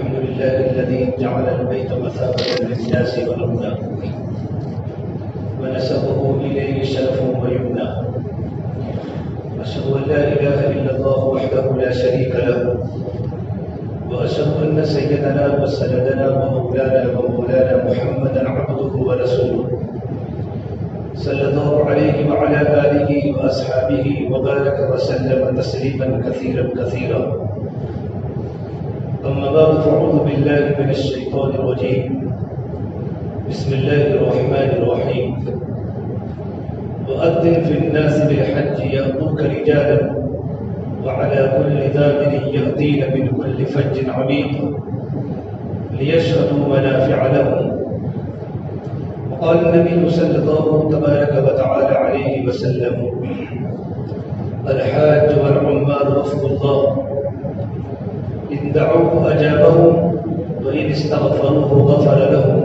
الحمد لله الذي جعل البيت مثابة للناس وأمنا ونسبه إليه شرف ويمنى. أشهد أن لا إله إلا الله وحده لا شريك له، وأشهد أن سيدنا وسندنا ومولانا محمدا عبده ورسوله صلى الله عليه وعلى آله وأصحابه وبارك وسلم تسليما كثيرا كثيرا. أما بعد فأعوذ بالله من الشيطان الرجيم. بسم الله الرحمن الرحيم. وأذن في الناس بالحج يأتوك رجالا وعلى كل ضامر يأتين من كل فج عميق ليشهدوا منافع لهم. وقال النبي صلى الله تبارك وتعالى عليه وسلم: الحاج والعمال وفد الله، إن دعوه أجابهم وإن استغفروه غفر لهم،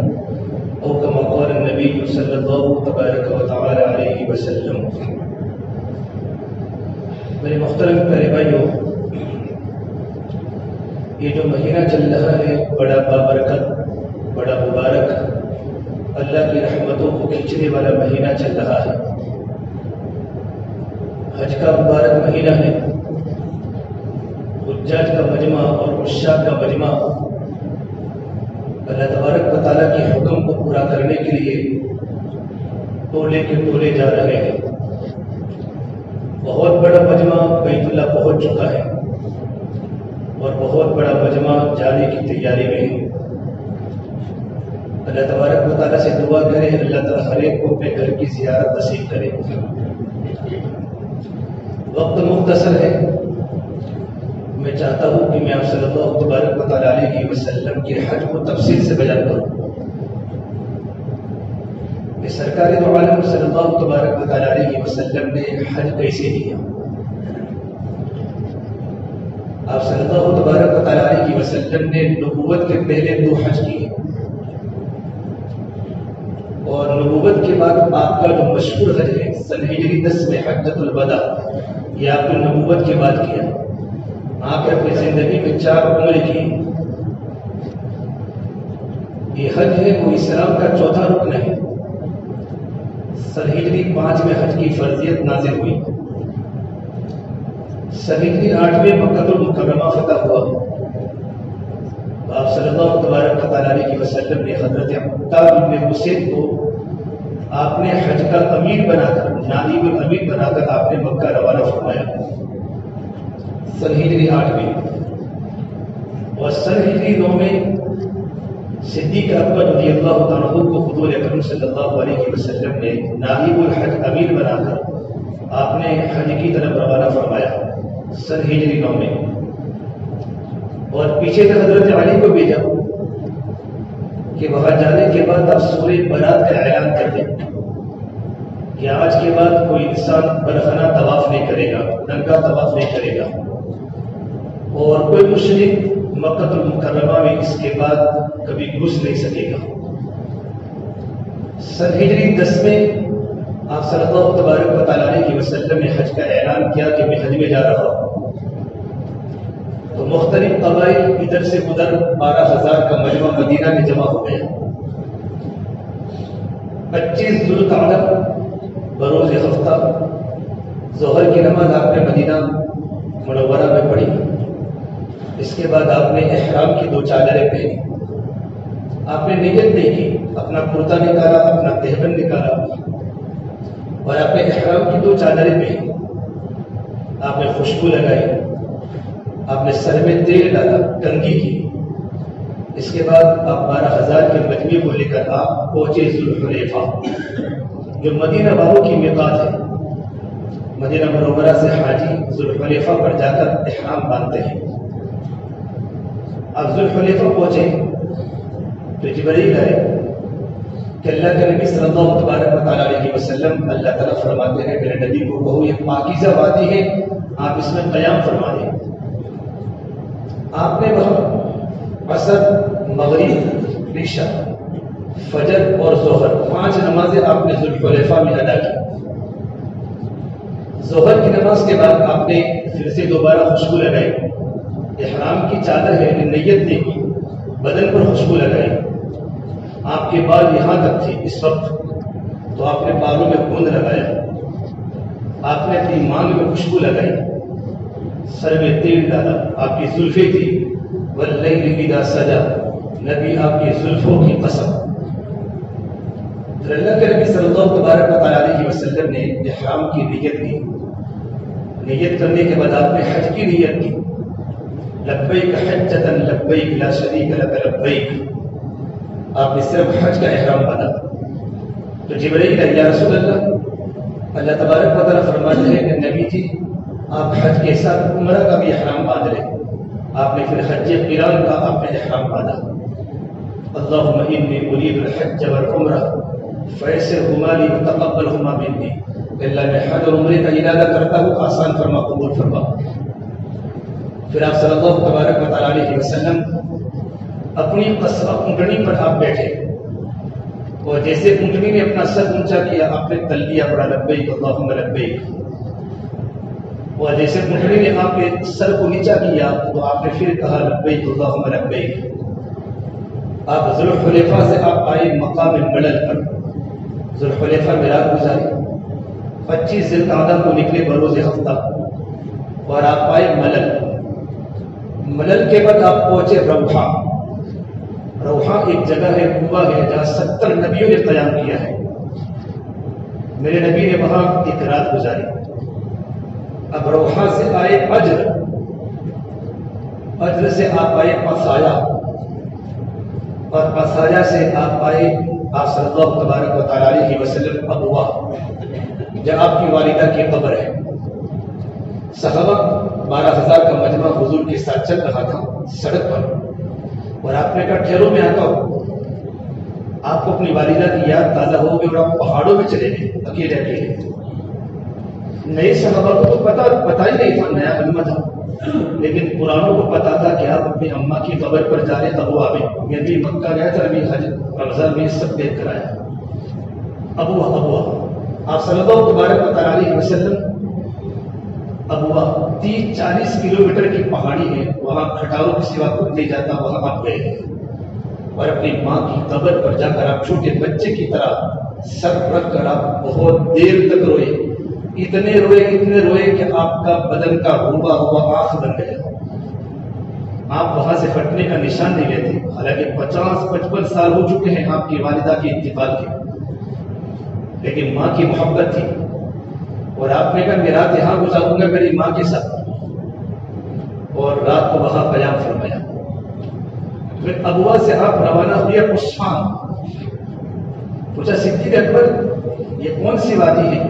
أو كما قال النبي صلى الله تبارك وتعالى عليه وسلم. میرے محترم پیارے بھائیوں، یہ جو مہینہ چل رہا ہے بڑا بابرکت، بڑا مبارک، اللہ کی رحمتوں کو کھینچنے والا مہینہ چل رہا ہے. حج کا مبارک مہینہ ہے. حجاج کا مجمع اور عشاق کا مجمع اللہ تبارک و تعالیٰ کے حکم کو پورا کرنے کے لیے ٹولے کے ٹولے جا رہے ہیں. بہت بڑا مجمع بیت اللہ پہنچ چکا ہے اور بہت بڑا مجمع جانے کی تیاری میں ہے. اللہ تبارک و تعالیٰ سے دعا کرے اللہ تعالیٰ ہر ایک کو اپنے گھر کی زیارت نصیب کرے. وقت مختصر ہے. میں چاہتا ہوں کہ میں آپ صلی اللہ تبارک و تعالیٰ علیہ وسلم کے حج کو تفصیل سے بیان کروں کہ سرکار دو عالم صلی اللہ تبارک و تعالیٰ علیہ وسلم نے حج کیسے کیا. آپ صلی اللہ تبارک و تعالیٰ علیہ وسلم نے نبوت کے پہلے 2 حج کیے اور نبوت کے بعد آپ کا جو مشہور حج ہے سن ہجری 10 میں حجۃ الوداع، یہ آپ نے نبوت کے بعد کیا. آپ نے اپنی زندگی میں 4 عمریں کی. یہ حج ہے وہ اسلام کا 4تھا رکن ہے. سن ہجری 5 میں حج کی فرضیت نازل ہوئی. سن ہجری 8 میں مکہ المکرمہ فتح ہوا. آپ صلی اللہ تبارک تعالیٰ علیہ وسلم نے حضرت عتاب بن حسین کو آپ نے حج کا امیر بنا کر، نائب الامیر بنا کر آپ نے مکہ روانہ فرمایا سن ہجری 8 میں. اور سن ہجری 9 میں صدیق اکبر رضی اللہ تعالیٰ عنہ کو حضور اکرم صلی اللہ علیہ وسلم نے نائب الحج امیر بنا کر آپ نے حج کی طرف روانہ فرمایا سن ہجری 9 میں. اور پیچھے سے حضرت علی کو بھیجا کہ وہاں جانے کے بعد آپ سورہ برات کا اعلان کر دیں کہ آج کے بعد کوئی انسان برہنہ طواف نہیں کرے گا، ننگا طواف نہیں کرے گا، اور کوئی مشرک مکہ المکرمہ میں اس کے بعد کبھی گھس نہیں سکے گا. سن ہجری 10 میں آپ صلی اللہ تبارک و تعالیٰ علیہ وسلم نے حج کا اعلان کیا کہ میں حج میں جا رہا ہوں. تو مختلف قبائل ادھر سے ادھر 12,000 کا مجمع مدینہ میں جمع ہو گیا. 25 ذوالقعدہ بروز ہفتہ ظہر کی نماز آپ نے مدینہ منورہ میں پڑھی. اس کے بعد آپ نے احرام کی 2 چادریں پہنی. آپ نے نیت نہیں کی، اپنا کرتا نکالا، اپنا تہبند نکالا اور آپ نے احرام کی 2 چادریں پہنی. آپ نے خوشبو لگائی، آپ نے سر میں تیل ڈالا، کنگھی کی. اس کے بعد آپ 12,000 کے مجمع کو لے کر آپ پہنچے ذوالحلیفہ جو مدینہ والوں کی میقات ہے. مدینہ منورہ سے حاجی ذوالحلیفہ پر جا کر احرام باندھتے ہیں. آپ ذوالحلیفہ پہنچے تو جبرائیل آئے کہ اللہ کے نبی صلی اللہ تبارک و تعالیٰ علیہ وسلم اللہ تعالیٰ فرماتے ہیں میرے نبی کو کہو یہ پاکیزہ وادی ہے، آپ اس میں قیام فرما دیں. آپ نے وہاں عصر، مغرب، عشاء، فجر اور ظہر 5 نمازیں آپ نے ذوالحلیفہ میں ادا کی. ظہر کی نماز کے بعد آپ نے پھر سے دوبارہ خوشبو لگائی. احرام کی چادر ہے، نیت نہیں کی. بدن پر خوشبو لگائی. آپ کے بال یہاں تک تھے اس وقت تو آپ نے بالوں میں گوند لگایا. آپ نے اپنی مانگ میں خوشبو لگائی, سر میں تیل ڈالا. آپ کی زلفیں تھی واللیل اذا سجا, نبی آپ کی زلفوں کی قسم. پھر اللہ کے نبی صلی اللہ تبارک و تعالیٰ علیہ وسلم نے احرام کی نیت کی. نیت کرنے کے بعد آپ نے حج کی نیت کی. لبیک حجۃ لبیک لا شریک لک لبیک. آپ نے صرف حج کا احرام باندھا. تو جبرائیل یا رسول اللہ تبارک و تعالیٰ فرماتے ہیں کہ نبی جی آپ حج کے ساتھ عمرہ کا بھی احرام باندھ لیں. آپ نے پھر حج قران کا آپ نے احرام باندھا. اللہم انی ارید الحج والعمرہ فیسرہما لی وتقبلہما منی. اللہ میں حج اور عمرے کا ارادہ کرتا ہوں, آسان فرما, قبول فرما. پھر آپ صلی اللہ تبارک و تعالیٰ علیہ وسلم اپنی قصبہ اونٹنی پر آپ بیٹھے اور جیسے اونٹنی نے اپنا سر اونچا کیا آپ نے تلبیہ پڑھا لبیک اللہم لبیک. اور جیسے اونٹنی نے آپ کے سر کو نیچا کیا تو آپ نے پھر کہا لبیک اللہم لبیک. آپ ذوالحلیفہ سے آپ آئے مقام ملل پر. ذوالحلیفہ میں رات گزاری. 25 ذی القعدہ کو نکلے بروز ہفتہ اور آپ آئے ملل. ملل کے بعد آپ پہنچے روحا. روحا ایک جگہ ہے, کنواں ہے جہاں 70 نبیوں نے قیام کیا ہے. میرے نبی نے وہاں ایک رات گزاری. اب روحا سے آئے اجر. اجر سے آپ آئے پسایا اور پسایا سے آپ آئے آپ صلی اللہ تبارک و تعالیٰ علیہ وسلم ابوا جہاں آپ کی والدہ کی قبر ہے. صحابہ 12,000 کا مجمع حضور کے ساتھ چل رہا تھا سڑک پر اور آپ نے کہا ٹھہرو میں آتا ہوں. آپ کو اپنی والدہ کی یاد تازہ ہو گئی اور آپ پہاڑوں میں چلے گئے اکیلے اکیلے. نئے صحابہ کو تو پتا ہی نہیں تھا, نیا علم تھا, لیکن پرانوں کو پتا تھا کہ آپ اپنی اماں کی قبر پر جا رہے. ابوا میں ابھی مکہ گیا تھا, ابھی حج رمضان میں سب دیکھ کر آیا. ابوا آپ صلی اللہ تبارک و تعالیٰ علیہ وسلم ابوا 30-40 کلومیٹر کی پہاڑی ہے, وہاں کھٹاؤ کے سوا کچھ نہیں جاتا, وہاں آپ گئے اور اپنی ماں کی قبر پر جا کر آپ چھوٹے بچے کی طرح سر رکھ کر آپ بہت دیر تک روئے. اتنے روئے کہ آپ کا بدن کا روبا ہوا آنکھ بن گیا. آپ وہاں سے پھٹنے کا نشان نہیں لیتے, حالانکہ 50-55 سال ہو چکے ہیں آپ کی والدہ کے انتقال کے, لیکن ماں کی محبت تھی اور آپ نے کہا میں رات یہاں گزاروں گا میری ماں کے ساتھ, اور رات کو وہاں قیام فرمایا. پھر ابوا سے آپ روانہ ہوئے عثمان. پوچھا صدیق اکبر یہ کون سی وادی ہے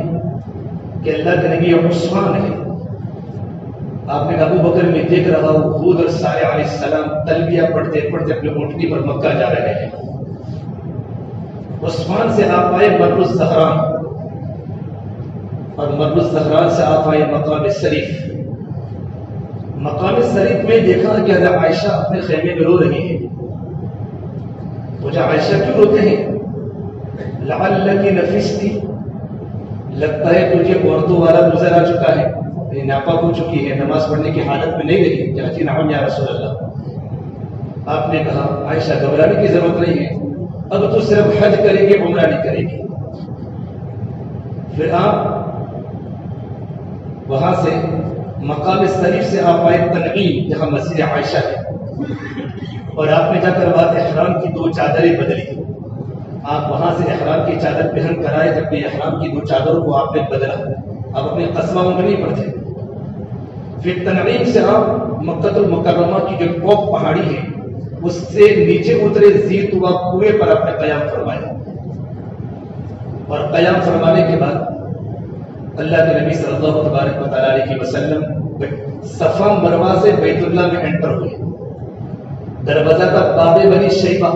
کہ اللہ کے نبی عثمان ہے. آپ نے ابو بکر میں دیکھ رہا ہوں ہود اور صالح علیہ السلام تلبیہ پڑھتے پڑھتے اپنے اونٹنی پر مکہ جا رہے ہیں. عثمان سے آپ آئے مر الزہران اور مر الزہران سے آپ آئے مقام شریف. مقام شریف میں دیکھا کہ حضرت عائشہ اپنے خیمے میں رو رہی ہے. پوچھا عائشہ کیوں روتے ہیں؟ لعلک نفستی, لگتا ہے تجھے عورتوں والا گزر آ چکا ہے, ناپاک ہو چکی ہے, نماز پڑھنے کی حالت میں نہیں رہی. جی نعم یا رسول اللہ. آپ نے کہا عائشہ گھبرانے کی ضرورت نہیں ہے, اب تو صرف حج کرے گی, عمرہ نہیں کرے گی. پھر آپ وہاں سے مقام شریف سے آپ آئے تنعیم جہاں مسجد عائشہ ہے, اور آپ نے جا کر بعد احرام کی 2 چادریں بدلی. آپ وہاں سے احرام کی چادر پہن کر آئے, جب احرام کی 2 چادروں کو آپ نے بدلا. آپ اپنے قصبہ اونٹنی پر تھے. پھر تنعیم سے آپ مکہ المکرمہ کی جو ٹاپ پہاڑی ہے اس سے نیچے اترے زیتوا کنویں پر آپ نے قیام فرمایا, اور قیام فرمانے کے بعد اللہ کے نبی صلی اللہ تبارک و تعالیٰ علیہ وسلم صفا مروہ سے بیت اللہ میں انٹر ہوئے. دروازہ کا باب بنی شیبہ,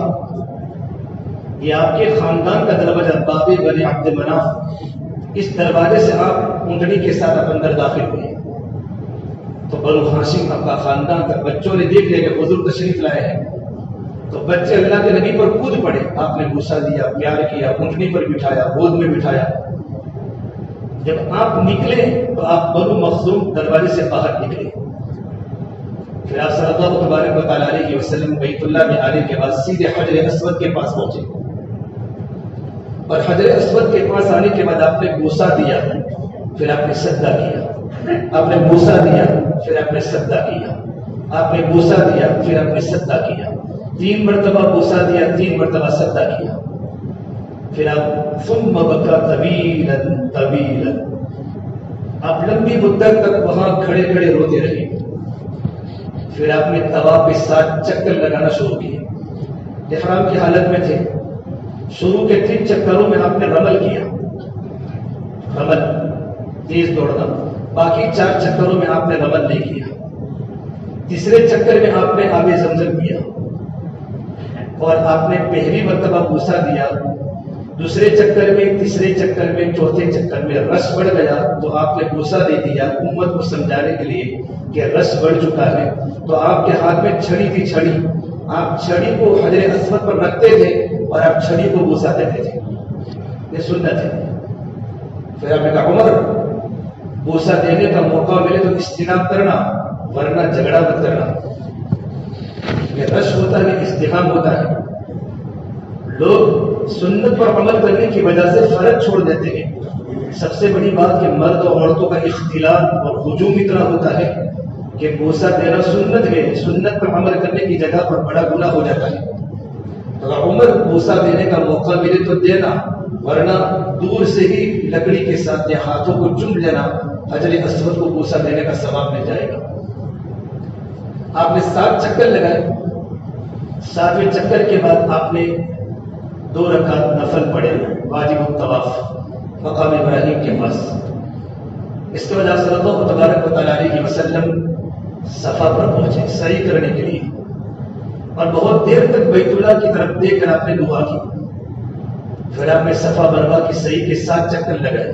یہ آپ کے خاندان کا دروازہ, باب بنی عبد مناف. اس دروازے سے آپ اونٹنی کے ساتھ اندر داخل ہوئے. تو بنو ہاشم آپ کا خاندان تھا. بچوں نے دیکھ لیا کہ حضور تشریف لائے ہیں, تو بچے اللہ کے نبی پر کود پڑے. آپ نے بوسہ دیا, پیار کیا, اونٹنی پر بٹھایا, گود میں بٹھایا. جب آپ نکلے تو آپ بنو مخزوم دروازے سے باہر نکلے. پھر آپ صلی اللہ تبارک و تعالیٰ علیہ وسلم بیت اللہ میں آنے کے بعد سیدھے حجر اسود کے پاس پہنچے، اور حجر اسود کے پاس آنے کے بعد آپ نے بوسہ دیا، پھر آپ نے سجدہ کیا، آپ نے بوسہ دیا، پھر آپ نے سجدہ کیا، آپ نے بوسہ دیا، پھر آپ نے سجدہ کیا، 3 مرتبہ بوسہ دیا، 3 مرتبہ سجدہ کیا، پھر آپ ثم بکا طویلا طویلا، آپ لمبی مدت تک وہاں کھڑے کھڑے روتے رہے، پھر آپ نے طواف پہ 7 چکر لگانا شروع کیے، احرام کی حالت میں تھے، شروع کے 3 چکروں میں آپ نے رمل کیا، رمل تیز دوڑنا، باقی 4 چکروں میں آپ نے رمل نہیں کیا، تیسرے چکر میں آپ نے آب زمزم کیا، اور آپ نے پہلی مرتبہ بوسہ دیا، دوسرے چکر میں، تیسرے چکر میں، چوتھے چکر میں رس بڑھ گیا تو آپ نے بوسہ دے دیا امت کو سمجھانے کے لیے کہ رس بڑھ چکا ہے، تو آپ کے ہاتھ میں چھڑی تھی، چھڑی، آپ چھڑی کو حجر اسود پر رکھتے تھے اور آپ چھڑی کو بوسہ دیتے تھے، یہ سنت ہے۔ پھر آپ نے کہا عمر بوسہ دینے کا موقع ملے تو اجتناب کرنا، ورنہ جھگڑا مت کرنا، یہ رش ہوتا ہے، ازدحام ہوتا ہے، لوگ سنت پر عمل کرنے کی وجہ سے فرق چھوڑ دیتے ہیں۔ سب سے بڑی بات کہ مرد اور عورتوں کا اختلاط اور ہجوم اتنا ہوتا ہے کہ بوسہ دینا سنت ہے، سنت پر عمل کرنے کی جگہ پر بڑا گناہ ہو جاتا ہے۔ اگر عمر بوسہ دینے کا موقع ملے تو دینا، ورنہ دور سے ہی لکڑی کے ساتھ یا ہاتھوں کو چوم لینا، حجر اسود کو بوسہ دینے کا ثواب مل جائے گا۔ آپ نے 7 چکر لگائے، 7ویں چکر کے بعد آپ نے 2 رکعت نفل پڑھے، واجب الطواف مقام ابراہیم کے پاس۔ اس کے بعد آپ صلی اللہ تبارک و تعالیٰ علیہ وسلم صفا پر پہنچے سعی کرنے کے لیے، اور بہت دیر تک بیت اللہ کی طرف دیکھ کر آپ نے دعا کی، پھر آپ نے صفا مروا کی سعی کے 7 چکر لگائے۔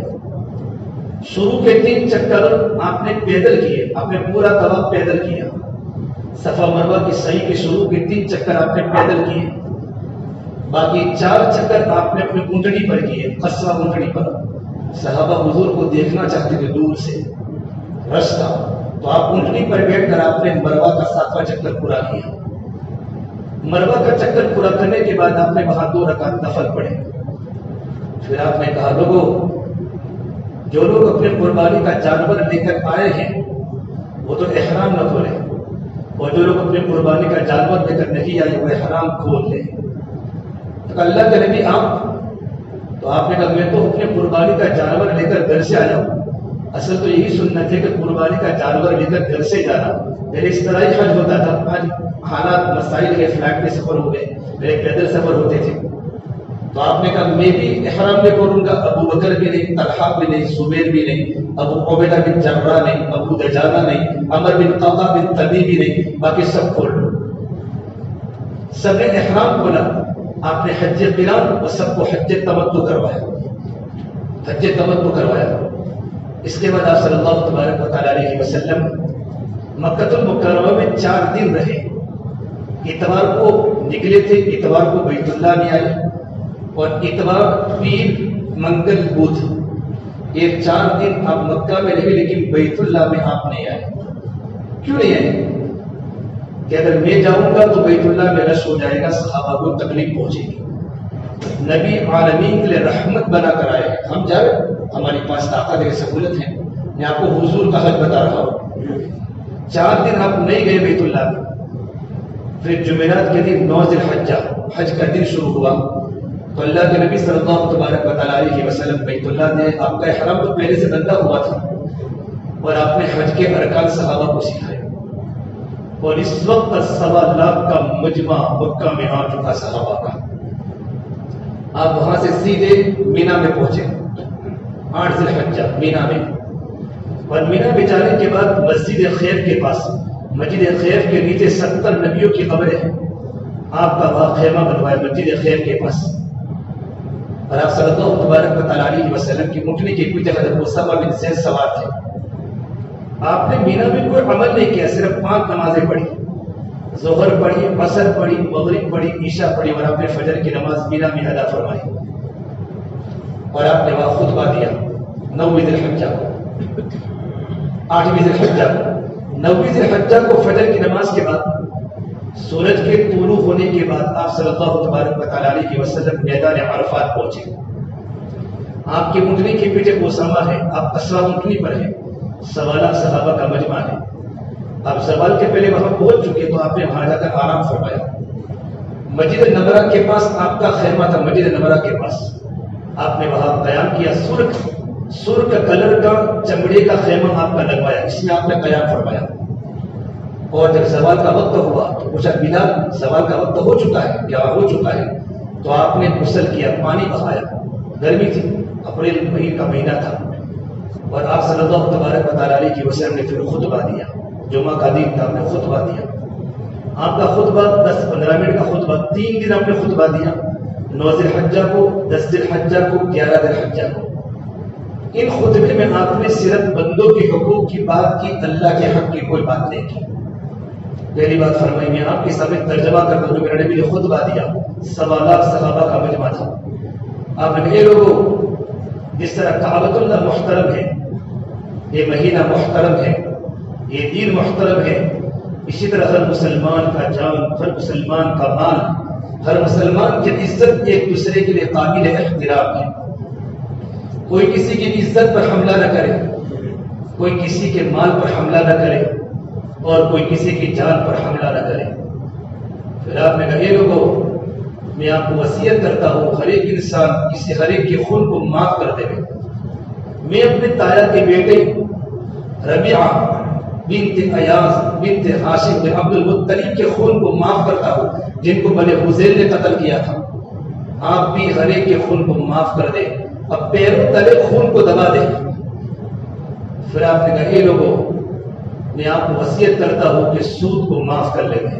شروع کے 3 چکر آپ نے پیدل کیے، آپ نے پورا طواف پیدل کیا، صفا مروا کی سعی کے شروع کے 3 چکر آپ نے پیدل کیے، باقی 4 چکر آپ نے اپنی اونٹنی پر کیے، قصوہ اونٹنی پر۔ صحابہ حضور کو دیکھنا چاہتے تھے دور سے، رش تھا، تو آپ اونٹنی پر بیٹھ کر آپ نے مروا کا 7واں چکر پورا کیا۔ مروا کا چکر پورا کرنے کے بعد آپ نے وہاں 2 رکعت نفل پڑھے، پھر آپ نے کہا لوگوں، جو لوگ اپنے قربانی کا جانور لے کر آئے ہیں وہ تو احرام نہ کھولیں، اور جو لوگ اپنے قربانی کا جانور لے کر نہیں آئے وہ احرام کھول لیں۔ اللہ کے نبی آپ، تو آپ نے کہا میں تو اپنے قربانی کا جانور لے کر گھر سے آیا ہوں، اصل تو یہی سنت ہے کہ قربانی کا جانور لے کر گھر سے جانا، پہلے اس طرح ہی حج ہوتا تھا، آج حالات مسائل کے فلائٹ میں سفر ہو گئے، پہلے پیدل سفر ہوتے تھے، تو آپ نے کہا میں بھی احرام میں کروں گا، ابو بکر بھی نہیں، طلحہ بھی نہیں، زبیر بھی نہیں، ابو عبیدہ بن جرہ نہیں، ابو دجانہ نہیں، عمر بن قعقاع بن طبیب بھی نہیں، باقی سب کھول لو۔ سب نے احرام کھولا، آپ نے حج قران اور سب کو حج تمتع کروایا، حج تمتع کروایا۔ اس کے بعد آپ صلی اللہ تبارک و تعالیٰ علیہ وسلم مکہ المکرمہ میں 4 دن رہے، اتوار کو نکلے تھے، اتوار کو بیت اللہ میں آئے، اور اتوار، پیر، منگل، بدھ، یہ 4 دن آپ مکہ میں رہے، لیکن بیت اللہ میں آپ نہیں آئے۔ کیوں نہیں آئے؟ کہ اگر میں جاؤں گا تو بیت اللہ میں رش ہو جائے گا، صحابہ کو تکلیف پہنچے گی، نبی عالمین کے لیے رحمت بنا کر آئے، ہم جائے، ہماری پاس طاقت ہے، سہولت ہے، میں آپ کو حضور کا حج بتا رہا ہوں۔ 4 دن آپ نہیں گئے بیت اللہ میں، پھر جمعرات کے دن 9 ذی الحجہ حج کا دن شروع ہوا، تو اللہ کے نبی صلی اللہ تبارک و تعالیٰ علیہ وسلم بیت اللہ نے، آپ کا احرام تو پہلے سے بندہ ہوا تھا، اور آپ نے حج کے ارکان صحابہ کو سکھائے، اور اس وقت 1.25 لاکھ کا مجمع مکہ میں آ چکا صحابہ کا۔ آپ وہاں سے سیدھے مینا میں پہنچے، 8 ذی الحجہ مینا میں، اور مینا میں جانے کے بعد مسجد خیف کے پاس، مسجد خیف کے نیچے 70 نبیوں کی قبریں ہیں، آپ کا وہاں خیمہ بنوایا مسجد خیف کے پاس، اور آپ صلی اللہ تبارک و تعالیٰ علیہ وسلم کی اونٹنی کے پیچھے حضرت اسامہ بن زید سوار تھے۔ آپ نے مینا میں کوئی عمل نہیں کیا، صرف 5 نمازیں پڑھی، ظہر پڑھی، عصر پڑھی، مغرب پڑھی، عشاء پڑھی، اور آپ نے فجر کی نماز مینا میں ادا فرمائی، اور آپ نے وہاں خطبہ دیا 9 ذی الحجہ کو، 8 ذی الحجہ کو، 9 ذی الحجہ کو فجر کی نماز کے بعد سورج کے طلوع ہونے کے بعد آپ صلی اللہ تبارک و تعالیٰ علیہ وسلم میدان عرفات پہنچے. آپ کی اونٹنی کے پیچھے اسامہ ہے، آپ اسوا اونٹنی پر ہیں، سوالہ صحابہ کا مجمع ہے. آپ زوال کے پہلے وہاں پہنچ چکے تو آپ نے وہاں جا کر آرام فرمایا. مسجد نبویہ کے پاس آپ کا خیمہ تھا، مسجد نبویہ کے پاس آپ نے وہاں قیام کیا. سرخ کلر کا چمڑے کا خیمہ آپ کا لگوایا، اس میں آپ نے قیام فرمایا. اور جب زوال کا وقت ہوا تو پوچھا بلال زوال کا وقت ہو چکا ہے کیا؟ ہو چکا ہے. تو آپ نے غسل کیا، پانی بہایا. گرمی تھی، اپریل مئی کا مہینہ تھا، اور آپ صلی اللہ تبارک و تعالیٰ علیہ وسلم نے پھر خطبہ دیا. جمعہ کا دن تھا، آپ نے خطبہ دیا. آپ کا خطبہ 10-15 منٹ کا خطبہ، 3 دن آپ نے خطبہ دیا. 9 ذی الحجہ کو، 10 ذی الحجہ کو، 11 ذی الحجہ کو. ان خطبے میں آپ نے صرف بندوں کے حقوق کی بات کی، اللہ کے حق کی کوئی بات نہیں کی. پہلی بات فرمائی میں آپ کے سامنے ترجمہ کرتا ہوں جو میرے نبی نے خطبہ دیا. 1.25 لاکھ صحابہ کا مجمع تھا. آپ نے کہا لوگوں، جس طرح کعبۃ اللہ محترم ہے، یہ مہینہ محترم ہے، یہ دین محترم ہے، اسی طرح ہر مسلمان کا جان، ہر مسلمان کا مال، ہر مسلمان کی عزت ایک دوسرے کے لیے قابل احترام ہے. کوئی کسی کی عزت پر حملہ نہ کرے، کوئی کسی کے مال پر حملہ نہ کرے، اور کوئی کسی کی جان پر حملہ نہ کرے. پھر آپ نے کہا اے لوگوں، میں آپ کو وصیت کرتا ہوں ہر ایک انسان اسے ہر ایک کے خون کو معاف کر دے. میں اپنے تایا کے بیٹے ربیعہ بنت ایاز بنت ہاشم بن عبد المطلب کے خون کو معاف کرتا ہوں جن کو بنی حذیل نے قتل کیا تھا. آپ بھی ہر ایک کے خون کو معاف کر دیں، اب پیروں تلے خون کو دبا دیں. پھر آپ نے کہا اے لوگوں، میں آپ کو وصیت کرتا ہوں کہ سود کو معاف کر لیں گے.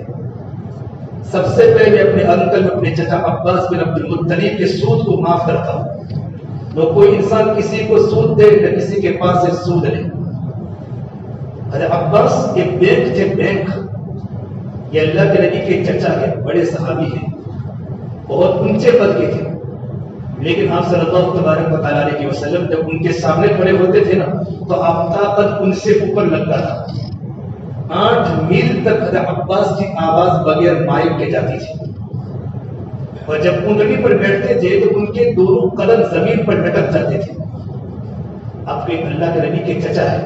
سب سے پہلے اپنے انکل اپنے چچا عباس بن عبد المطلب کے سود کو معاف کرتا ہوں. تو کوئی انسان کسی کو سود دے نہ کسی کے پاس سے سود لے. ارے عباس یہ بینک تھے، بینک. یہ اللہ کے نبی کے چچا ہے، بڑے صحابی ہیں، بہت اونچے پد کے تھے. لیکن آپ صلی اللہ تبارک و تعالیٰ علیہ وسلم جب ان کے سامنے کھڑے ہوتے تھے نا تو آپ کا قد ان سے اوپر لگتا تھا. 8 میل تک عباس کی آواز بغیر مائک کے جاتی تھی. اور جب اونٹنی پر بیٹھتے تھے تو ان کے دونوں قدم زمین پر لٹک جاتے تھے. آپ کے اللہ کے نبی کے چچا ہے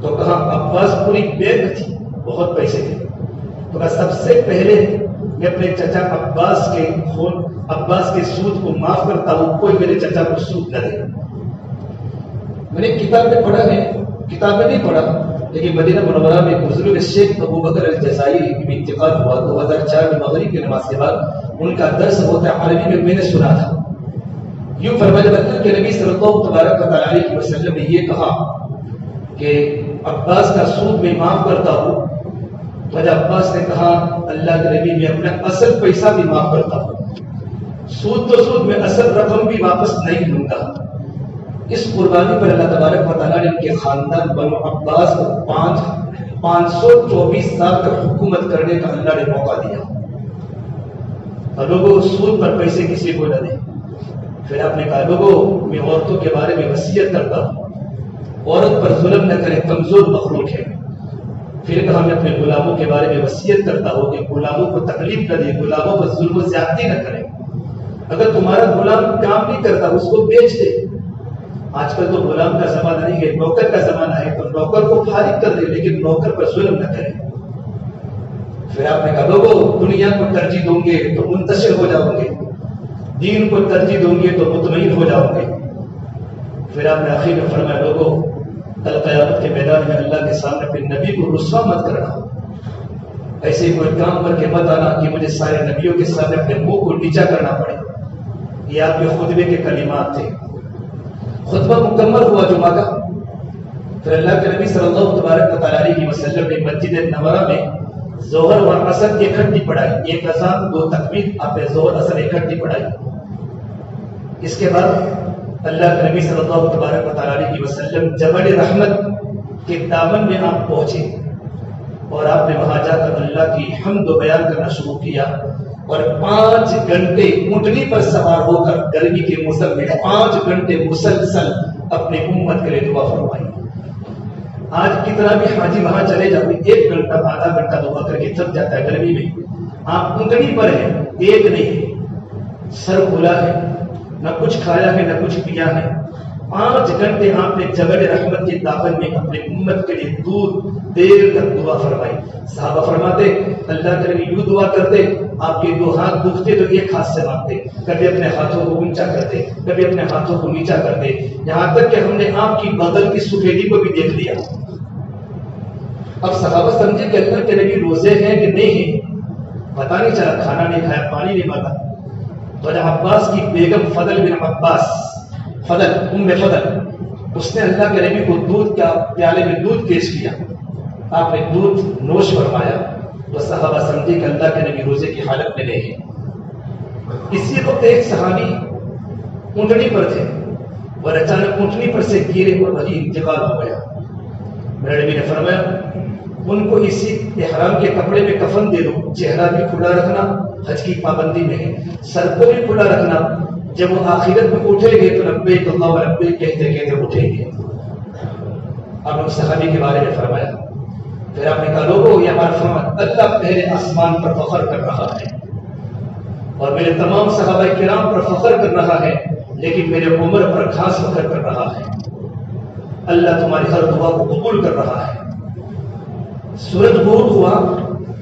تو کہا عباس پوری بینک تھی، بہت پیسے تھے. تو کہا سب سے پہلے میں اپنے چچا عباس کے سود کو معاف کرتا ہوں، کوئی میرے چچا کو سود نہ دے. میں نے کتاب میں پڑھا ہے، کتاب میں نہیں پڑھا، لیکن مدینہ منورہ میں بزرگ شیخ ابو بکر الجزائری کی انتقال ہوا 2004 میں مغرب کی نماز کے بعد. ان کا درس ہوتا ہے عربی میں نے سنا تھا. یوں فرمایا اللہ کے نبی صلی اللہ تبارک و تعالیٰ علیہ وسلم نے یہ کہا کہ عباس کا سود میں معاف کرتا ہوں. تو عباس نے کہا اللہ کے نبی میں اپنا اصل پیسہ بھی معاف کرتا ہوں. سود تو سود، میں اصل رقم بھی واپس نہیں لوں گا. اس قربانی پر اللہ تبارک و تعالیٰ نے ان کے خاندان بنو عباس کو 524 سال تک حکومت کرنے کا اللہ نے موقع دیا. اور لوگوں سود پر پیسے کسی کو نہ دیں. پھر آپ نے کہا لوگوں میں عورتوں کے بارے میں وصیت کرتا ہوں، عورت پر ظلم نہ کرے، کمزور مخلوق ہے. پھر کہا میں اپنے غلاموں کے بارے میں وصیت کرتا ہوں کہ غلاموں کو تکلیف نہ دے، غلاموں پر ظلم و زیادتی نہ کرے. اگر تمہارا غلام کام نہیں کرتا اس کو بیچ دے. آج کل تو غلام کا زمانہ نہیں ہے، نوکر کا زمانہ ہے، تو نوکر کو فارغ کر دے لیکن نوکر پر ظلم نہ کرے. پھر آپ نے کہا لوگوں دنیا کو ترجیح دوں گے تو منتشر ہو جاؤ گے، دین کو ترجیح دوں گے تو مطمئن ہو جاؤ گے. پھر آپ نے آخر میں فرمایا لوگوں کل قیامت کے میدان میں اللہ کے سامنے پھر نبی کو رسوا مت کرنا. ایسے کوئی کام کر کے مت آنا کہ مجھے سارے نبیوں کے سامنے اپنے منہ کو نیچا کرنا پڑے. یہ آپ کے خطبے کے کلمات تھے. خطبہ مکمل ہوا جمعہ کا. پھر اللہ کے نبی صلی اللہ تبارک و تعالیٰ علیہ وسلم نے مسجد نبویہ میں ظہر اور عصر اکٹھی پڑھائی. 1 اذان 2 تکبیر، آپ نے ظہر عصر اکٹھی پڑھائی. اس کے بعد اللہ کے نبی صلی اللہ تبارک و تعالیٰ علیہ وسلم جبل رحمت کے دامن میں آپ پہنچے اور آپ نے وہاں جا کر اللہ کی حمد و بیان کرنا شروع کیا. اور 5 گھنٹے اونٹنی پر سوار ہو کر گرمی کے موسم میں 5 گھنٹے مسلسل اپنے امت کے لیے دعا فرمائی. آج کتنا بھی حاجی وہاں چلے جاؤ، 1 گھنٹہ آدھا گھنٹہ دعا کر کے تھک جاتا ہے گرمی میں. آپ کنکڑی پر ہیں، ایک نہیں، سر کھلا ہے، نہ کچھ کھایا ہے نہ کچھ پیا ہے. 5 گھنٹے آپ نے جبل رحمت کی داخل میں اپنے امت کے لیے دیر تک دعا فرمائی. صحابہ فرماتے اللہ کے نبی یوں دعا کرتے، آپ کے 2 ہاتھ دکھتے تو 1 ہاتھ سے مانگتے، کبھی اپنے ہاتھوں کو اونچا کرتے، کبھی اپنے ہاتھوں کو نیچا کرتے، یہاں تک کہ ہم نے آپ کی بغل کی سفیدی کو بھی دیکھ لیا. اب صحابہ سمجھے کہ اللہ کے نبی روزے ہیں کہ نہیں ہیں، پتہ نہیں چلا، کھانا نہیں کھایا، پانی نہیں پاتا. تو عباس کی بیگم فضل بن عباس، فضل ام فضل، اس نے اللہ کے نبی کو دودھ کا پیالے میں دودھ پیش کیا. آپ نے دودھ نوش فرمایا تو صحابہ سمجھے کہ اللہ کے نبی روزے کی حالت میں نہیں ہے. اسی وقت ایک صحابی اونٹنی پر تھے اور اچانک اونٹنی پر سے گرے اور وہی انتقال ہو گیا. میرے نبی نے فرمایا ان کو اسی احرام کے کپڑے میں کفن دے دو، چہرہ بھی کھلا رکھنا، حج کی پابندی میں ہے، سر کو بھی کھلا رکھنا. جب وہ آخرت میں اٹھیں گے تو لبیک اللہ لبیک کہتے کہتے اٹھیں گے. اب اس صحابی کے بارے میں فرمایا، پھر آپ نے کہا لوگوں یہ ہمارا فرمان اللہ پہلے آسمان پر فخر کر رہا ہے اور میرے تمام صحابہ کرام پر فخر کر رہا ہے، لیکن میرے عمر پر خاص فخر کر رہا ہے. اللہ تمہاری ہر دعا کو قبول کر رہا ہے. سورج غروب ہوا،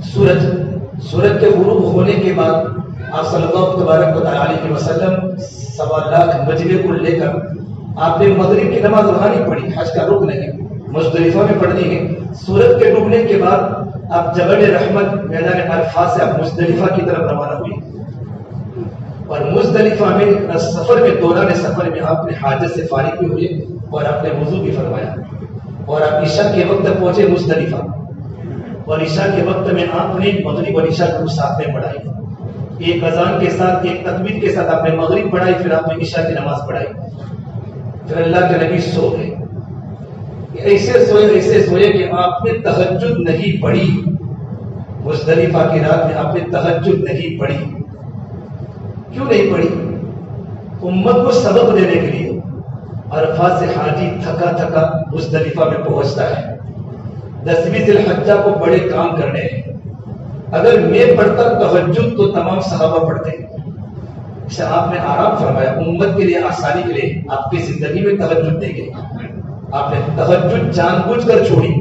سورج کے غروب ہونے کے بعد آپ صلی اللہ تبارک و تعالی علیہ وسلم 1.25 لاکھ مجمع کو لے کر آپ نے مغرب کی نماز وہاں نہیں پڑھی، حج کا رکن ہے، مزدلفہ میں پڑھنی ہے. سورج کے ڈوبنے کے بعد آپ جبل رحمت میدان عرفات سے آپ مزدلفہ کی طرف روانہ ہوئے اور مزدلفہ میں سفر میں دوران سفر میں آپ نے حاجت سے فارغ بھی ہوئے اور آپ نے وضو بھی فرمایا اور آپ عشاء کے وقت پہنچے مزدلفہ اور عشاء کے وقت میں آپ نے مغرب اور عشاء کو ساتھ میں پڑھائی. ایک اذان کے ساتھ ایک تکبیر کے ساتھ آپ نے مغرب پڑھائی، پھر آپ نے عشاء کی نماز پڑھائی. پھر اللہ کے نبی سو گئے. ایسے سوئے کہ آپ نے تہجد نہیں پڑھی. مزدلفہ کی رات میں آپ نے تہجد نہیں پڑھی. کیوں نہیں پڑھی؟ امت کو سبق دینے کے لیے. عرفات سے حاجی تھکا تھکا مزدلفہ میں پہنچتا ہے، 10ویں ذی الحجہ کو بڑے کام کرنے ہیں. اگر میں پڑھتا تہجد تو تمام صحابہ پڑھتے. اسے آپ نے آرام فرمایا، امت کے لیے آسانی کے لیے آپ کی زندگی میں تہجد دے گئے. آپ نے تہجد جان بوجھ کر چھوڑی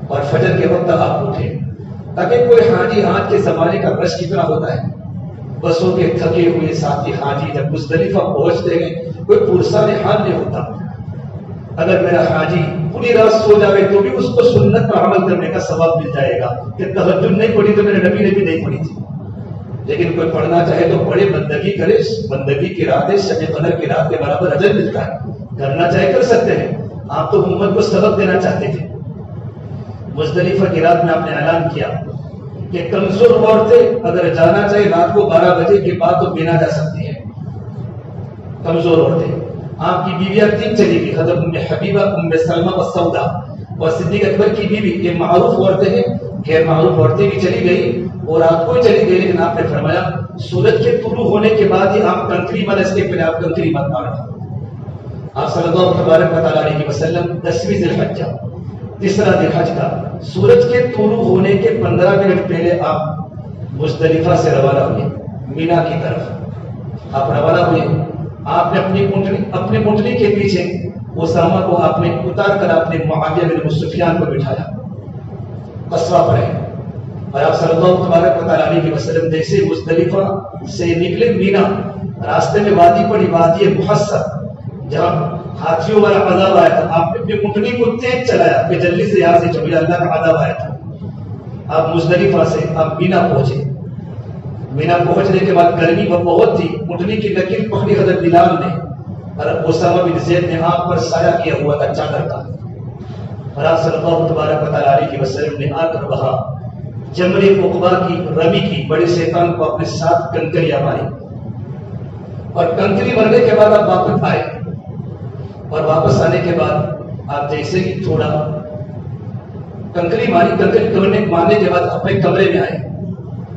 اور فجر کے وقت آپ اٹھے تاکہ کوئی حاجی آج کے زمانے کا رش کتنا ہوتا ہے، بسوں کے تھکے ہوئے ساتھی حاجی جب مزدلفہ پہنچتے ہیں کوئی پرسان حال نہیں ہوتا. اگر میرا حاجی پوری رات سو جائے تو بھی اس کو سنت پر عمل کرنے کا ثواب مل جائے گا کہ تہجد نہیں پڑھی تو میرے نبی نے بھی نہیں پڑھی تھی. لیکن کوئی پڑھنا چاہے تو بڑے بندگی کرے، بندگی کی راتیں شب قدر کی رات کے برابر اجر ملتا ہے، کرنا چاہے کر سکتے ہیں. آپ تو امت کو سبق دینا چاہتے تھے. مزدلفہ کی رات میں آپ نے اعلان کیا کہ کمزور عورتیں اگر جانا چاہے رات کو 12 بجے کے بعد تو بینا جا سکتی ہیں. کمزور عورتیں، آپ کی بیویاں 3 چلی گئی، حضرت ام حبیبہ، ام سلمہ و سودا اور صدیق اکبر کی بیوی. یہ معروف عورتیں ہیں، غیر معروف عورتیں بھی چلی گئی اور رات کو چلی گئی. لیکن آپ نے فرمایا سورج کے طلوع ہونے کے بعد ہی آپ کنکری مت، اس کے پہلے آپ کنکری مت مارنا. آپ صلی اللہ تبارک و تعالی علیہ وسلم 10ویں ذی الحجہ، تیسرا ذی الحج کا سورج کے طلوع ہونے کے 15 منٹ پہلے آپ مزدلفہ سے روانہ ہوئے مینا کی طرف. آپ روانہ ہوئے، آپ نے اپنی اونٹنی کے پیچھے اسامہ کو آپ نے اتار کر آپ نے معاویہ بن ابو سفیان کو بٹھایا، قصوہ پر ہے. اور آپ صلی اللہ تبارک و تعالی علیہ وسلم جیسے مزدلفہ سے نکلے مینا، راستے میں وادی پڑی، وادی محصر، جہاں ہاتھیوں والا عذاب آیا تھا. آپ نے اپنی اونٹنی کو تیز چلایا کہ جلدی سے یہاں سے چلو، اللہ کا عذاب آیا تھا. آپ مزدلفہ سے آپ مینا پہنچے. مینا پہنچنے کے بعد گرمی بہت تھی، اونٹنی کی لکیر پکڑی حضرت بلال نے اور اسامہ بن زید نے آپ پر سایہ کیا ہوا تھا چادر کا. اور آپ صلی اللہ تبارک و تعالی علیہ وسلم نے آ کر وہاں جمر عقبہ کی رمی کی، بڑے شیطان کو اپنے ساتھ کنکریاں ماری اور کنکری مرنے کے بعد آپ واپس آئے. اور واپس آنے کے بعد آپ جیسے کہ تھوڑا کنکری ماری، کنکری مارنے کے بعد اپنے کمرے میں آئے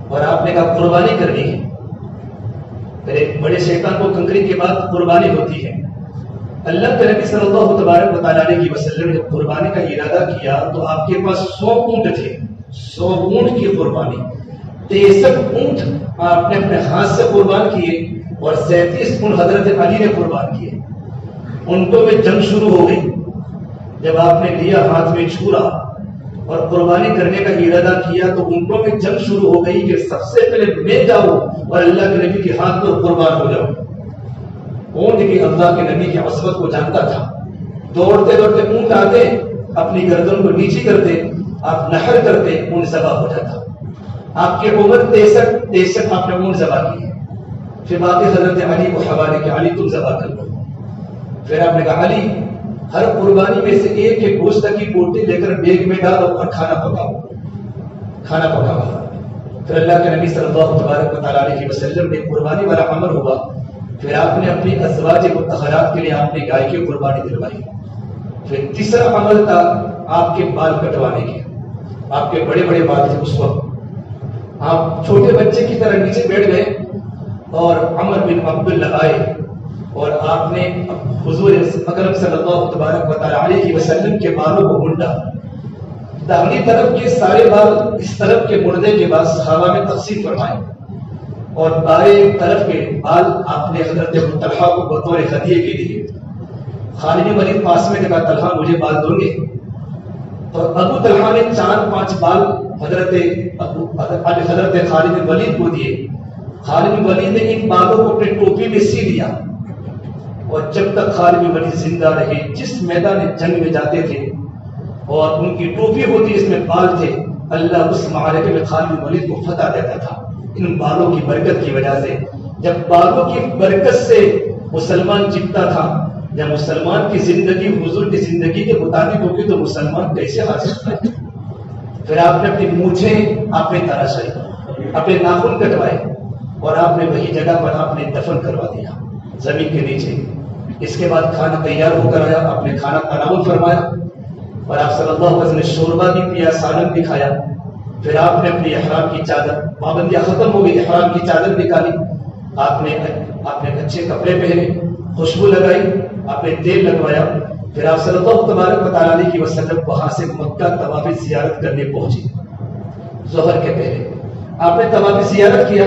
اور آپ نے کہا قربانی کرنی ہے. پھر ایک بڑے شیطان کو کنکری کے بعد قربانی ہوتی ہے. اللہ کے نبی صلی اللہ تبارک و تعالیٰ علیہ وسلم نے قربانی کا ارادہ کیا تو آپ کے پاس 100 اونٹ تھے، 100 اونٹ کی قربانی، 63 اونٹ آپ نے اپنے ہاتھ سے قربان کیے اور 37 اونٹ حضرت علی نے قربان کیے۔ اونٹوں میں جنگ شروع ہو گئی۔ جب آپ نے لیا ہاتھ میں چھوڑا اور قربانی کرنے کا ارادہ کیا تو اونٹوں میں جنگ شروع ہو گئی کہ سب سے پہلے میں جاؤں اور اللہ کے نبی کے ہاتھ پر قربان ہو جاؤں۔ اونٹ کی اللہ کے نبی کی عظمت کو جانتا تھا، دوڑتے دوڑتے اونٹ آتے، اپنی گردن کو نیچے کرتے، آپ نہر کرتے، اونٹ ذبح ہو جاتا۔ آپ کی عمر 63 آپ نے اونٹ ذبح کیے۔ پھر باقی حضرت علی کو حوالے کہ علی تم ذبح کر لو۔ پھر آپ نے کہا علی ہر قربانی میں سے ایک گوشت کی بوٹی لے کر بیگ میں ڈالو اور کھانا پکاؤ۔ پھر اللہ کے نبی صلی اللہ تبارک و تعالیٰ علیہ وسلم نے قربانی والا عمل ہوا۔ پھر آپ نے اپنی ازواج مطہرات کے لیے آپ نے گائے کی قربانی دلوائی۔ پھر تیسرا عمل تھا آپ کے بال کٹوانے کے۔ آپ کے بڑے بڑے بال تھے اس وقت، آپ چھوٹے بچے کی طرح نیچے بیٹھ گئے اور عمر بن عبداللہ آئے اور آپ نے حضور اکرم صلی اللہ تبارک و تعالیٰ علیہ وسلم کے بالوں کو منڈا۔ داہنی طرف کے سارے بال اس طرف کے مڑنے کے بعد صحابہ میں تقسیم فرمائے اور بائیں طرف کے بال آپ نے حضرت ابو طلحہ کو بطور ہدیے کے لیے۔ خالد بن ولید پاس میں نے کہا طلحہ مجھے بال دو گے؟ اور ابو طلحہ نے 4-5 بال حضرت خالد بن ولید کو دیے۔ خالد بن ولید نے ان بالوں کو اپنے ٹوپی میں سی لیا اور جب تک خالد بن ولید زندہ رہے جس میدان جنگ میں جاتے تھے اور ان کی ٹوپی ہوتی اس میں بال تھے، اللہ اس معرکے میں خالد بن ولید کو فتح دیتا تھا ان بالوں کی برکت کی وجہ سے۔ جب بالوں کی برکت سے مسلمان جیتتا تھا، جب مسلمان کی زندگی حضور کی زندگی کے مطابق ہوگی تو مسلمان کیسے حاصل کرے؟ پھر آپ نے اپنی مونچھیں آپ نے تراشائی، اپنے ناخن کٹوائے اور آپ نے وہی جگہ پر آپ نے دفن کروا دیا زمین کے نیچے۔ اس کے بعد کھانا تیار ہو کر آیا، آپ نے کھانا تناول فرمایا اور آپ صلی اللہ علیہ وسلم نے شوربہ بھی پیا، سالن بھی کھایا۔ پھر آپ نے اپنی احرام کی چادر، پابندیاں ختم ہو گئی، احرام کی چادر نکالی، آپ نے اچھے کپڑے پہنے، خوشبو لگائی، آپ نے تیل لگوایا۔ پھر آپ صلی اللہ تبارک و تعالیٰ علیہ وسلم وہاں سے مکہ طواف زیارت کرنے پہنچے۔ ظہر کے پہلے آپ نے طواف زیارت کیا،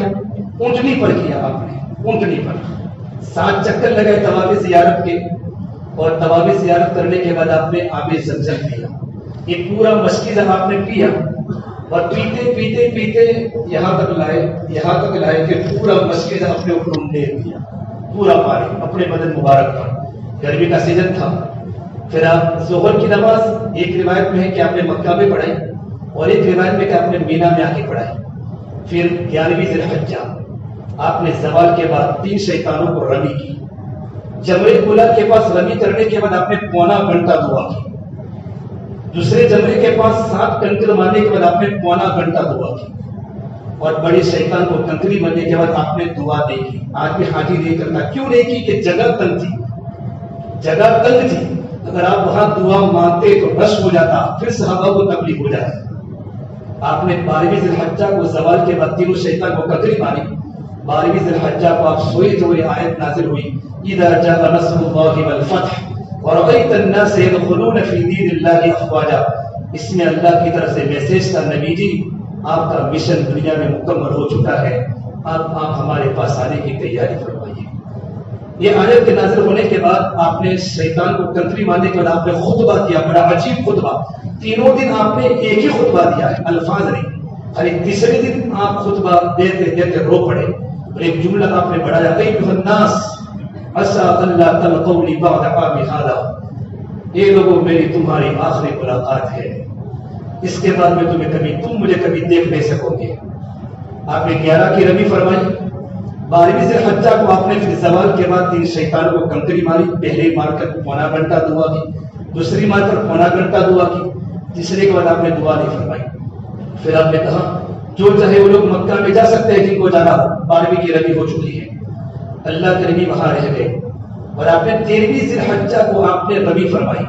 اونٹنی پر کیا، آپ نے اونٹنی پر 7 چکر لگائے طواف زیارت کے، اور طواف زیارت کرنے کے بعد آپ نے آب زمزم پیا۔ یہ پورا مشکل آپ نے پیا اور پیتے پیتے پیتے یہاں تک لائے کہ پورا مشکل اپنے اوپر انڈے دیا، پورا پانی اپنے بدن مبارک پر۔ گرمی کا سیزن تھا۔ پھر آپ ظہر کی نماز ایک روایت میں ہے کہ آپ نے مکہ میں پڑھائی اور ایک روایت میں کہ آپ نے مینا میں آ کے پڑھائی۔ پھر 11ویں ذی الحجہ آپ نے زوال کے بعد 3 شیطانوں کو رمی کی۔ جمرے اولا کے پاس رمی کرنے کے بعد آپ نے پونا گھنٹہ دعا کی۔ دوسرے جمرے کے پاس 7 کنکر مارنے کے بعد آپ نے پونا گھنٹہ دعا کی، اور بڑے شیطان کو کنکری بننے کے بعد آپ نے دعا نہیں کی۔ آدمی حاجی نہیں کرتا، کیوں نہیں کی؟ کہ جگہ تنگ تھی، جگہ تنگ تھی۔ اگر آپ وہاں دعا مانگتے تو رش ہو جاتا، پھر صحابہ کو تکلیف ہو جاتی۔ آپ نے 12ویں ذی الحجہ کو زوال کے بعد تینوں شیطان کو کنکری ماری۔ 12ویں ذی الحجہ کو آپ سوئے تو یہ آیت نازل ہوئی، اذا جاء نصر اللہ والفتح ورأيت الناس يدخلون في دين الله افواجا۔ اس میں اللہ کی طرف سے میسج تھا، نبی جی آپ کا مشن دنیا میں مکمل ہو چکا ہے، آپ ہمارے پاس آنے کی تیاری فرمائیے۔ یہ آیت کے نازل ہونے کے بعد آپ نے شیطان کو کنکری مارنے کے بعد آپ نے خطبہ دیا، بڑا عجیب خطبہ۔ تینوں دن آپ نے ایک ہی خطبہ دیا ہے، الفاظ نہیں، اور تیسرے دن آپ خطبہ دیتے دیتے رو پڑے اور ایک جملہ آپ نے بڑھایا، ایھا الناس عسى اللہ تلقونی بعد عامی ھذا۔ اے لوگوں میری تمہاری آخری ملاقات ہے، اس کے بعد میں تم مجھے کبھی دیکھ نہیں سکو گے۔ آپ نے 11 کی رمی فرمائی۔ 12ویں ذی الحجہ کو آپ نے پھر زوال کے بعد 3 شیطانوں کو کنکری ماری۔ پہلے مار کر پونا گھنٹہ دعا کی، دوسری مار کر پونا گھنٹہ دعا کی، تیسرے کے بعد آپ نے دعا نہیں فرمائی۔ پھر آپ نے کہا جو چاہے وہ لوگ مکہ میں جا سکتے ہیں جن کو جانا ہو، 12ویں کی رمی ہو چکی ہے۔ اللہ کے نبی وہاں رہ گئے اور آپ نے 13ویں ذی الحجہ کو آپ نے رمی فرمائی۔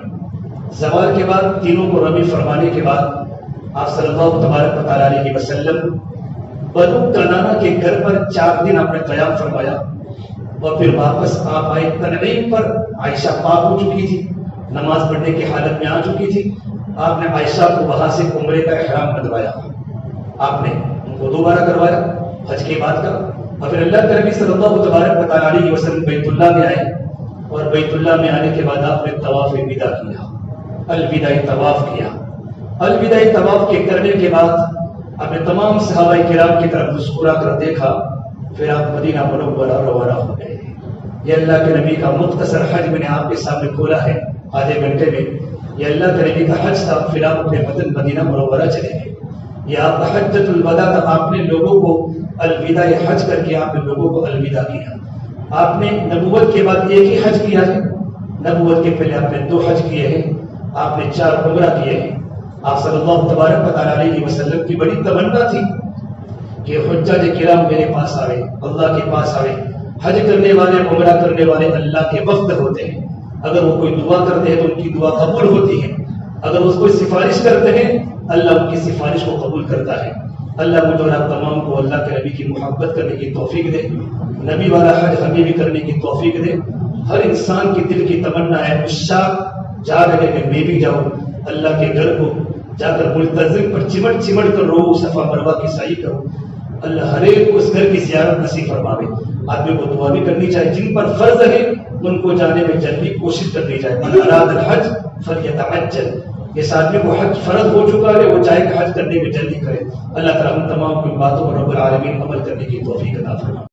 زوال کے بعد تینوں کو رمی فرمانے کے بعد آپ صلی اللہ تبارک و تعالیٰ علیہ وسلم بنو کنانہ کے گھر پر 4 دن آپ نے قیام فرمایا۔ اور پھر واپس آپ آئے تنعیم پر. عائشہ پاک ہو چکی تھی, نماز پڑھنے کی حالت میں آ چکی تھی. آپ نے عائشہ کو وہاں سے عمرے کا احرام بندوایا, آپ نے ان کو دوبارہ کروایا حج کے بعد کا. اور پھر اللہ کے نبی صلی اللہ تبارک و تعالی علیہ وسلم بیت اللہ میں آئے, اور بیت اللہ میں آنے کے بعد آپ نے طواف وداع کیا, الوداعی طواف کیا. الوداعی طواف کے کرنے کے بعد آپ نے تمام صحابہ کرام کی طرف مسکرا کر دیکھا, پھر آپ مدینہ منورہ روانہ ہو گئے. یہ اللہ کے نبی کا مختصر حج میں نے آپ کے سامنے کھولا ہے آدھے گھنٹے میں. یہ اللہ کے نبی کا حج تھا, پھر آپ اپنے وطن مدینہ منورہ چلے گئے. یہ آپ کا حجۃ الوداع تھا, آپ نے لوگوں کو الوداع حج کر کے آپ نے لوگوں کو الوداع کیا. آپ نے نبوت کے بعد ایک ہی حج کیا ہے, نبوت کے پہلے آپ نے 2 حج کیے ہیں, آپ نے 4 عمرہ کیے ہیں. آپ صلی اللہ تبارک و تعالی علیہ وسلم کی بڑی تمنا تھی کہ حجاج کرام میرے پاس آئے, اللہ کے پاس آئے. حج کرنے والے, عمرہ کرنے والے اللہ کے وفد ہوتے ہیں. اگر وہ کوئی دعا کرتے ہیں تو ان کی دعا قبول ہوتی ہے, اگر وہ کوئی سفارش کرتے ہیں اللہ ان کی سفارش کو قبول کرتا ہے. اللہ مجھے اور آپ تمام کو اللہ کے نبی کی محبت کرنے کی توفیق دے, نبی والا حج ہمیں بھی کرنے کی توفیق دے. ہر انسان کی دل کی تمنا ہے, عشاق جا رہے کہ میں بھی جاؤں اللہ کے گھر کو جا کر ملتزم پر چمٹ چمٹ کر رو, صفا مروہ کی سعی کروں. اللہ ہر ایک کو اس گھر کی زیارت نصیب فرماوے. آدمی کو دعا بھی کرنی چاہیے, جن پر فرض ہے ان کو جانے میں جلدی کوشش کرنی چاہیے. من اراد الحج فلیتعجل, اس آدمی کو حج فرض ہو چکا ہے, وہ چاہے کہ حج کرنے میں جلدی کرے. اللہ تعالیٰ ہم تمام کی باتوں پر رب العالمین عمل کرنے کی توفیق عطا فرمائے.